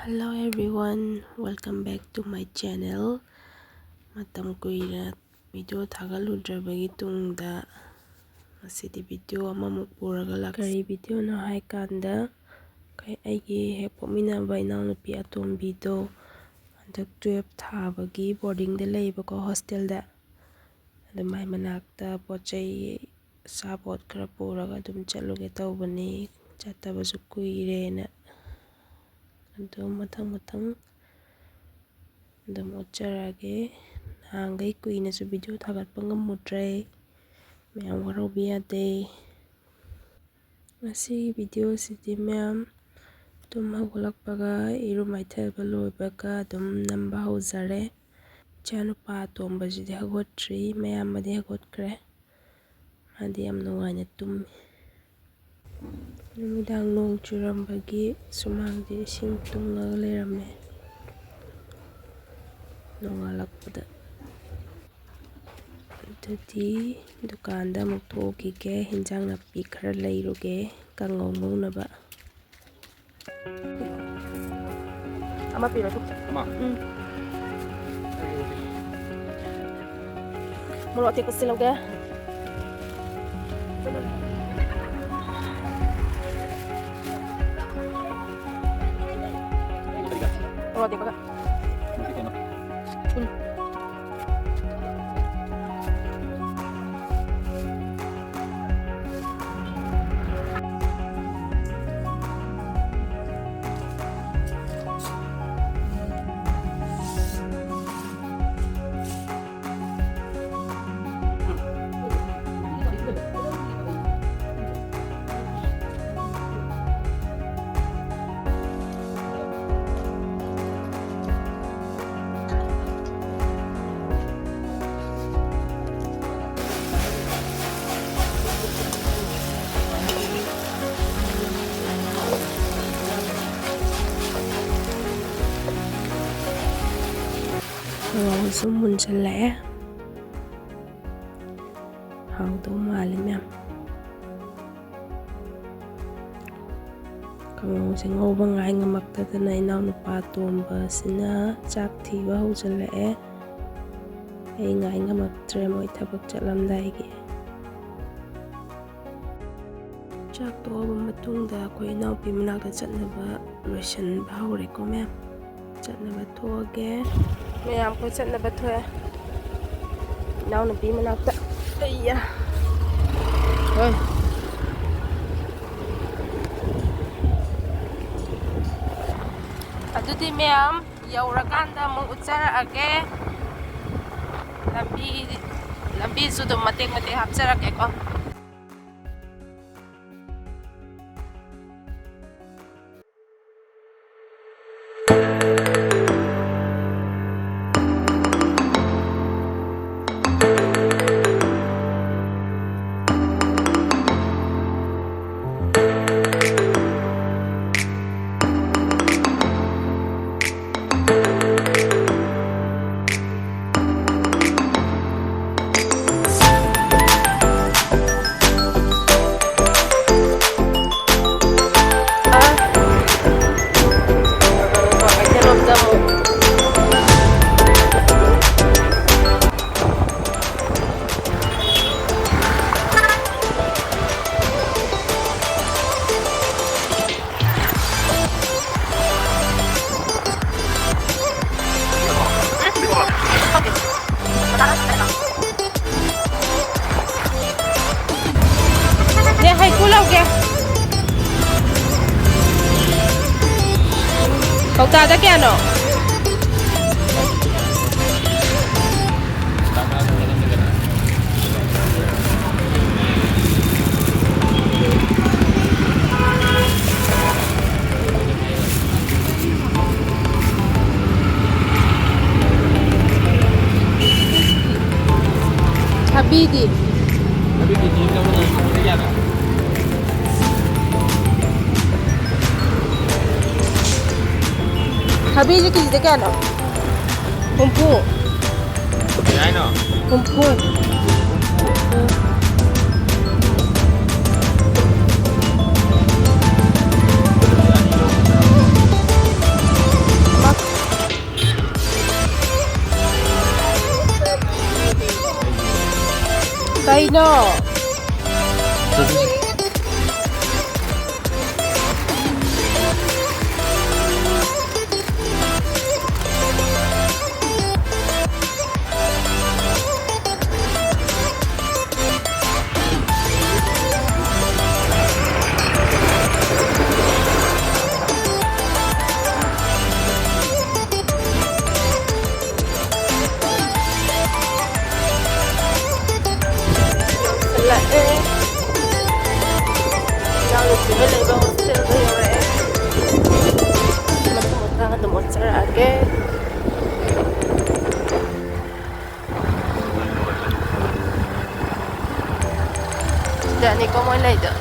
Hello everyone, welcome back to my channel. Matam kuira video thagaludrabagi tungda masidi video amamuk puraga lakari video no hai kanda kai aigi he pominaba Enaonupi atombido andak 12 thabagi boarding de leiba ko hostel da adumai manakta pochai sapot khara puraga dum chaluge tawbani chatabasu kuirena adum matang adum ocharage hangai kuina su video thagatpa ngamudre mayam warobi yade masi video sidi mayam tum hagolakpaga iru maithaiba loibaga dum namba hauzare chanupa tomba jidi hagotri mayam madi hagotkre madi yam nungaina tummi numidang nong churambagi sumangdi ising tunglaga leirame nongalakpada adudi dukanda amuk thokige hinjang napi khara leiruge kangau ngonaba ama piro thuk ama moro te kusiloge moro te baga sumun lẽ hầu tố malim em kang se ngoba ngai ngamakta na Enaonupa tomba sina chak thiba hojale ei ngai ngamaktre moi thabak chalamdai gi chak toba matungda koi Enaonupi manakta chatnaba loisan bahore ko mem chatnaba thoge mayam ko chatnaba thoe Enaonupi manakta ayya oi adudi mayam yaurakanda amuk utcharage lambi su dum matek hapcharage ko hai kulau ke kau tak ada kiano Habidi di kamu kiano Habiji kiji kiano kumpu kiano kumpu ꯀꯩꯅꯣ Enaonupi leba hostel da yore. Matang ada monster age. Dan ni komo leda.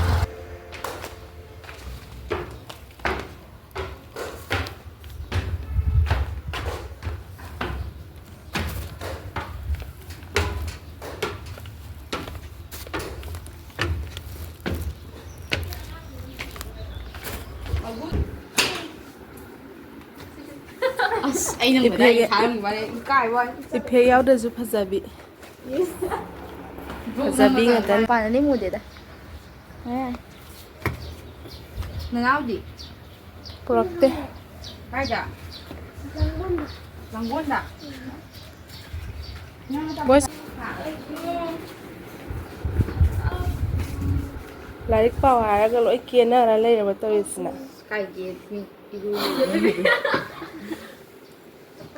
Ipe yaudasу fazabi. Fazabi ngatan. Panani mudeda. Nangaudi. Purakte. Kaida. Langgonda. Boys. Larik pau haraga loi kenara leiraba tawisna. Kaide mi iru.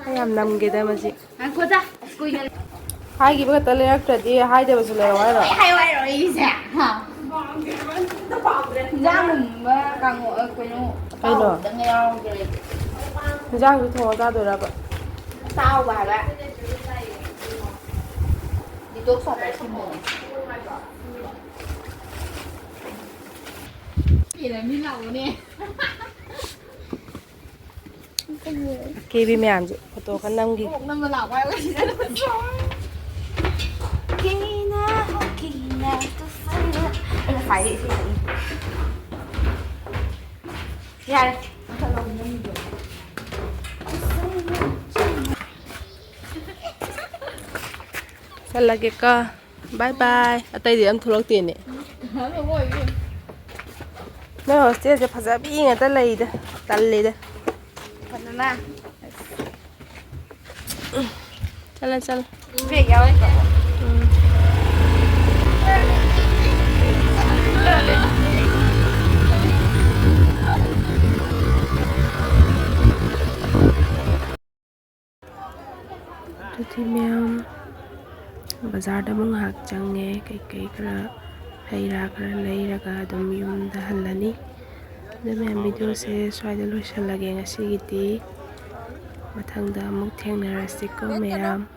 Ayam namgeda masi. Angkoda. Kuina. Haigi baga taleyaktadi haide basu lerawaro. Hai waro ise. Ha. Jamumba kango koino. Kaino. Tangyaw gele. Jang du tho da doraba. Tao ba ba. Di tok so ba simo. Ila mi law ne. Kebi myamje photo kan namgi. Nam law ba wa. Kina to sana. Ana phải đi xin. Dạ. Salage ka. Bye bye. Atai di am thulok ti ne. No hostel je fazabi ngata leida. Tallida. Banana. Chala chala. Về giao ấy cậu. Tuti myam bazar da mung hak change kai kara haira kara leiraga dum yum da halani da myam video se swai da loishalage ngasi giti mathang da amuk thengnarasi ko myam.